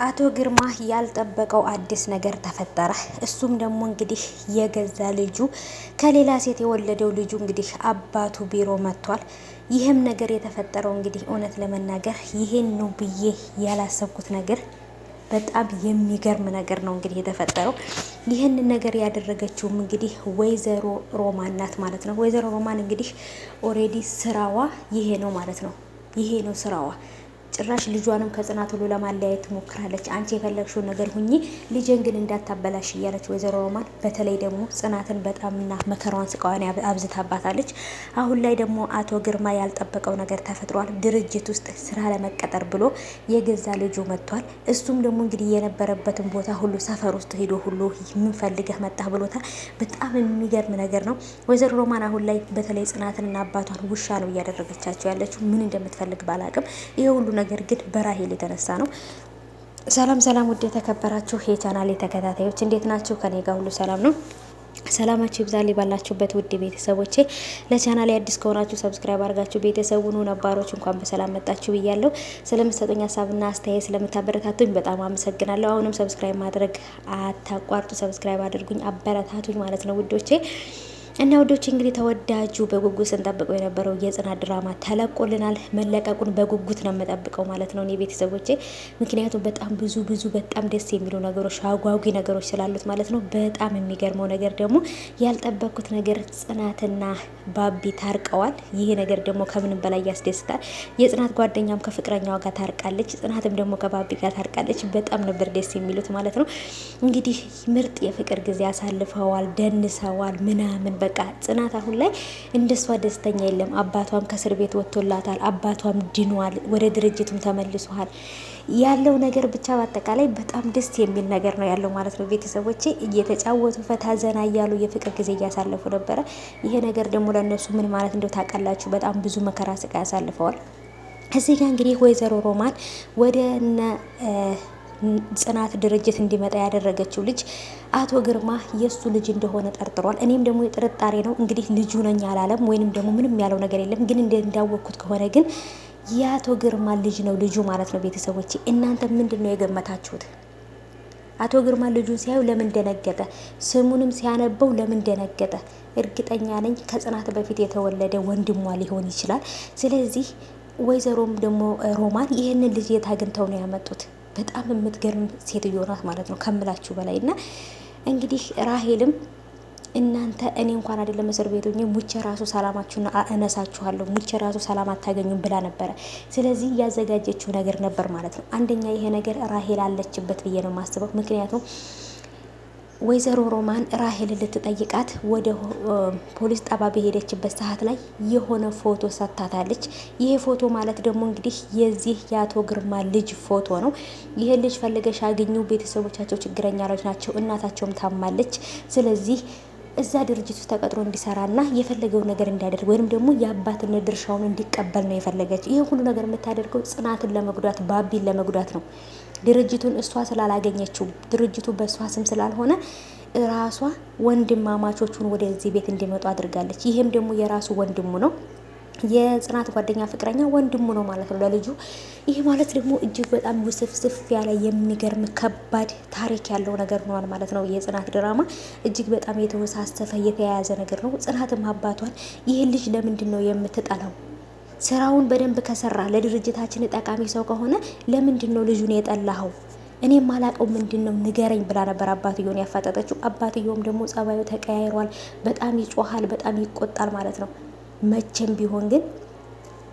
አቶ ግርማ ያልጠበቀው አዲስ ነገር ተፈጠረ። እሱም ደግሞ እንግዲህ የገዛ ልጁ ከሌላ ሴት የወለደው ልጁ እንግዲህ አባቱ ቢሮ መጥቷል። ይህም ነገር የተፈጠረው እንግዲህ እውነት ለመናገር ይሄን ነው ብዬ ያላሰብኩት ነገር በጣም የሚገርም ነገር ነው እንግዲህ የተፈጠረው። ይህንን ነገር ያደረገችውም እንግዲህ ወይዘሮ ሮማን ናት ማለት ነው። ወይዘሮ ሮማን እንግዲህ ኦሬዲ ስራዋ ይሄ ነው ማለት ነው። ይሄ ነው ስራዋ። ጭራሽ ልጇንም ከጽናት ሁሉ ለማለያየት ትሞክራለች። አንቺ የፈለግሽውን ነገር ሁኚ፣ ልጄን ግን እንዳታበላሽ እያለች ወይዘሮ ሮማን በተለይ ደግሞ ጽናትን በጣምና መከራዋን ስቃዋን አብዝታባታለች። አሁን ላይ ደግሞ አቶ ግርማ ያልጠበቀው ነገር ተፈጥሯል። ድርጅት ውስጥ ስራ ለመቀጠር ብሎ የገዛ ልጁ መጥቷል። እሱም ደግሞ እንግዲህ የነበረበትን ቦታ ሁሉ ሰፈር ውስጥ ሄዶ ሁሉ ምን ፈልገህ መጣህ ብሎታል። በጣም የሚገርም ነገር ነው። ወይዘሮ ሮማን አሁን ላይ በተለይ ጽናትንና አባቷን ውሻ ነው እያደረገቻቸው ያለችው። ምን እንደምትፈልግ ባላቅም ይሄ ሁሉ ነገር ግን በራሄል የተነሳ ነው። ሰላም ሰላም፣ ውድ የተከበራችሁ የቻናሌ ተከታታዮች እንዴት ናችሁ? ከኔ ጋር ሁሉ ሰላም ነው። ሰላማችሁ ይብዛልኝ ባላችሁበት ውድ ቤተሰቦቼ። ለቻናሌ አዲስ ከሆናችሁ ሰብስክራይብ አድርጋችሁ ቤተሰቡን ነባሮች እንኳን በሰላም መጣችሁ ብያለሁ። ስለምትሰጡኝ ሀሳብና አስተያየት ስለምታበረታቱኝ በጣም አመሰግናለሁ። አሁንም ሰብስክራይብ ማድረግ አታቋርጡ። ሰብስክራይብ አድርጉኝ፣ አበረታቱኝ ማለት ነው ውዶቼ። እና ውዶች እንግዲህ ተወዳጁ በጉጉት ስንጠብቀው የነበረው የጽናት ድራማ ተለቆልናል። መለቀቁን በጉጉት ነው የምጠብቀው ማለት ነው እኔ ቤተሰቦቼ። ምክንያቱም በጣም ብዙ በጣም ደስ የሚሉ ነገሮች፣ አጓጊ ነገሮች ስላሉት ማለት ነው። በጣም የሚገርመው ነገር ደግሞ ያልጠበቅኩት ነገር ጽናትና ባቢ ታርቀዋል። ይሄ ነገር ደግሞ ከምንም በላይ ያስደስታል። የጽናት ጓደኛም ከፍቅረኛዋ ጋር ታርቃለች፣ ጽናትም ደግሞ ከባቢ ጋር ታርቃለች። በጣም ነበር ደስ የሚሉት ማለት ነው። እንግዲህ ምርጥ የፍቅር ጊዜ አሳልፈዋል፣ ደንሰዋል ምናምን በቃ ጽናት አሁን ላይ እንደሷ ደስተኛ የለም። አባቷም ከእስር ቤት ወጥቶላታል። አባቷም ድኗል። ወደ ድርጅቱም ተመልሷል። ያለው ነገር ብቻ በአጠቃላይ በጣም ደስ የሚል ነገር ነው ያለው ማለት ነው። ቤተሰቦቼ እየተጫወቱ ፈታ ዘና እያሉ የፍቅር ጊዜ እያሳለፉ ነበረ። ይሄ ነገር ደግሞ ለእነሱ ምን ማለት እንደው ታውቃላችሁ? በጣም ብዙ መከራ ስቃይ ያሳልፈዋል። እዚህ ጋር እንግዲህ ወይዘሮ ሮማን ወደ ጽናት ድርጅት እንዲመጣ ያደረገችው ልጅ አቶ ግርማ የሱ ልጅ እንደሆነ ጠርጥሯል። እኔም ደግሞ የጥርጣሬ ነው እንግዲህ ልጁ ነኝ አላለም፣ ወይንም ደግሞ ምንም ያለው ነገር የለም። ግን እንዳወቅኩት ከሆነ ግን የአቶ ግርማ ልጅ ነው ልጁ ማለት ነው። ቤተሰቦች እናንተ ምንድን ነው የገመታችሁት? አቶ ግርማ ልጁን ሲያዩ ለምን ደነገጠ? ስሙንም ሲያነበው ለምን ደነገጠ? እርግጠኛ ነኝ ከጽናት በፊት የተወለደ ወንድሟ ሊሆን ይችላል። ስለዚህ ወይዘሮም ደግሞ ሮማን ይህንን ልጅ የት አግኝተው ነው ያመጡት? በጣም የምትገርም ሴትዮ ናት ማለት ነው ከምላችሁ በላይ። እና እንግዲህ ራሄልም እናንተ እኔ እንኳን አይደለም እስር ቤት ሆኜ ሙቼ ራሱ ሰላማችሁን እነሳችኋለሁ፣ ሙቼ ራሱ ሰላም አታገኙም ብላ ነበረ። ስለዚህ ያዘጋጀችው ነገር ነበር ማለት ነው። አንደኛ ይሄ ነገር ራሄል አለችበት ብዬ ነው የማስበው። ምክንያቱም ወይዘሮ ሮማን ራሄል ልትጠይቃት ወደ ፖሊስ ጣቢያ በሄደችበት ሰዓት ላይ የሆነ ፎቶ ሰጥታታለች። ይሄ ፎቶ ማለት ደግሞ እንግዲህ የዚህ የአቶ ግርማ ልጅ ፎቶ ነው። ይሄ ልጅ ፈልገሽ አግኙ፣ ቤተሰቦቻቸው ችግረኛ ናቸው፣ እናታቸውም ታማለች። ስለዚህ እዛ ድርጅት ውስጥ ተቀጥሮ እንዲሰራና የፈለገውን ነገር እንዲያደርግ ወይም ደግሞ የአባትነት ድርሻውን እንዲቀበል ነው የፈለገች። ይህ ሁሉ ነገር የምታደርገው ጽናትን ለመጉዳት ባቢን ለመጉዳት ነው። ድርጅቱን እሷ ስላላገኘችው ድርጅቱ በእሷ ስም ስላልሆነ ራሷ ወንድማማቾቹን ወደዚህ ቤት እንዲመጡ አድርጋለች። ይህም ደግሞ የራሱ ወንድሙ ነው፣ የጽናት ጓደኛ ፍቅረኛ ወንድሙ ነው ማለት ነው ለልጁ። ይህ ማለት ደግሞ እጅግ በጣም ውስፍስፍ ያለ የሚገርም ከባድ ታሪክ ያለው ነገር ሆኗል ማለት ነው። የጽናት ድራማ እጅግ በጣም የተወሳሰፈ የተያያዘ ነገር ነው። ጽናትም አባቷን ይህን ልጅ ለምንድን ነው የምትጠላው? ስራውን በደንብ ከሰራ ለድርጅታችን ጠቃሚ ሰው ከሆነ ለምንድን ነው ልጁን የጠላኸው? እኔም ማላቀው ምንድን ነው ንገረኝ ብላ ነበር አባትየውን ያፋጠጠችው። አባትየውም ደግሞ ጸባዩ ተቀያይሯል። በጣም ይጮሃል፣ በጣም ይቆጣል ማለት ነው። መቼም ቢሆን ግን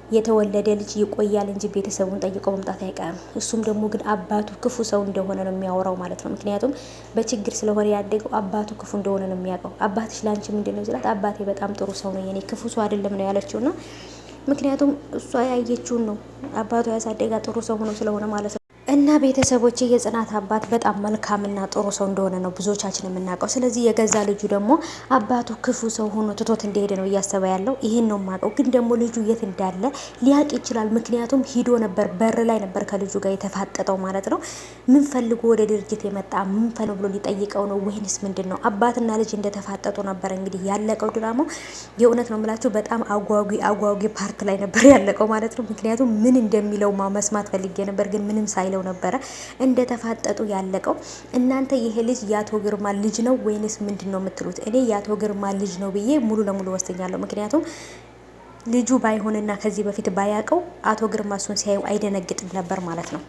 የተወለደ ልጅ ይቆያል እንጂ ቤተሰቡን ጠይቆ መምጣት አይቀርም። እሱም ደግሞ ግን አባቱ ክፉ ሰው እንደሆነ ነው የሚያወራው ማለት ነው። ምክንያቱም በችግር ስለሆነ ያደገው አባቱ ክፉ እንደሆነ ነው የሚያውቀው። አባትሽ ላንቺ ምንድን ነው ሲላት አባቴ በጣም ጥሩ ሰው ነው፣ የኔ ክፉ ሰው አይደለም ነው ያለችው። ና ምክንያቱም እሷ ያየችውን ነው አባቱ ያሳደጋ ጥሩ ሰው ሆኖ ስለሆነ ማለት ነው። እና ቤተሰቦች የጽናት አባት በጣም መልካምና ጥሩ ሰው እንደሆነ ነው ብዙዎቻችን የምናውቀው። ስለዚህ የገዛ ልጁ ደግሞ አባቱ ክፉ ሰው ሆኖ ትቶት እንደሄደ ነው እያሰበ ያለው። ይሄን ነው የማውቀው። ግን ደግሞ ልጁ የት እንዳለ ሊያውቅ ይችላል። ምክንያቱም ሂዶ ነበር፣ በር ላይ ነበር ከልጁ ጋር የተፋጠጠው ማለት ነው። ምን ፈልጎ ወደ ድርጅት የመጣ ምን ፈልጎ ብሎ ሊጠይቀው ነው ወይንስ ምንድን ነው? አባትና ልጅ እንደተፋጠጡ ነበር እንግዲህ ያለቀው ድራማው። የእውነት ነው የምላችሁ በጣም አጓጊ ፓርት ላይ ነበር ያለቀው ማለት ነው። ምክንያቱም ምን እንደሚለው መስማት ፈልጌ ነበር፣ ግን ምንም ሳይለው ብለው ነበረ እንደተፋጠጡ ያለቀው። እናንተ ይሄ ልጅ የአቶ ግርማ ልጅ ነው ወይንስ ምንድን ነው የምትሉት? እኔ የአቶ ግርማ ልጅ ነው ብዬ ሙሉ ለሙሉ ወስኛለሁ። ምክንያቱም ልጁ ባይሆንና ከዚህ በፊት ባያውቀው አቶ ግርማ እሱን ሲያየው አይደነግጥም ነበር ማለት ነው።